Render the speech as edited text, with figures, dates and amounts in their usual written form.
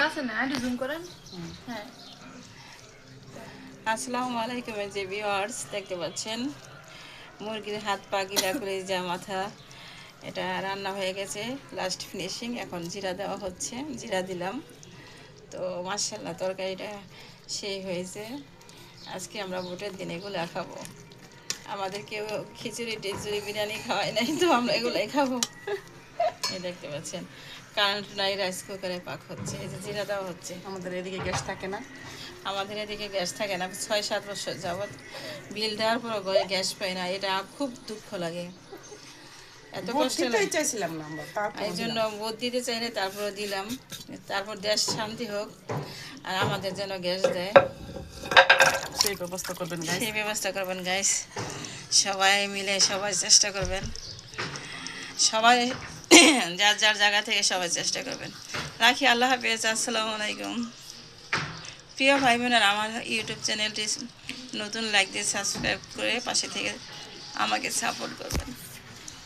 আছে না, একটু জুম করেন। হ্যাঁ, আসসালামু আলাইকুম যে ভিউয়ার্স, দেখতে পাচ্ছেন মুরগির হাত পা গিলা করে যা মাথা, এটা রান্না হয়ে গেছে, লাস্ট ফিনিশিং। এখন জিরা দেওয়া হচ্ছে, জিরা দিলাম। তো মাশাআল্লাহ তরকারিটা সেই হয়েছে। আজকে আমরা ভোটের দিন এগুলো খাবো। আমাদের কেউ খিচুড়ি টিচুড়ি বিরিয়ানি খাওয়াই নাই, তো আমরা এগুলাই খাবো। এই দেখতে পাচ্ছেন কারেন্ট নাই, রাইস কুকারে পাক হচ্ছে, এই যে জিরা দেওয়া হচ্ছে। আমাদের এদিকে গ্যাস থাকে না। আমাদের এদিকে গ্যাস থাকে না 6-7 বছর যাবৎ, বিল দেওয়ার পর গ্যাস পাই না, এটা খুব দুঃখ লাগে, এত ভোট কষ্ট দিতেই লাগে। চাইছিলাম না আমরা, তারপর এই জন্য ভোট দিতে চাইলে তারপরে দিলাম, তারপর দেশ শান্তি হোক আর আমাদের যেন গ্যাস দেয় সেই ব্যবস্থা করবেন গাইস। সেই ব্যবস্থা করবেন গাইস। সবাই মিলে সবাই চেষ্টা করবেন, সবাই যার যার জায়গা থেকে সবাই চেষ্টা করবেন। রাখি, আল্লাহ হাফেজ, আসসালামু আলাইকুম। প্রিয় ভাই বোনেরা, আমার ইউটিউব চ্যানেলটি নতুন লাইক দিয়ে সাবস্ক্রাইব করে পাশে থেকে আমাকে সাপোর্ট করবেন।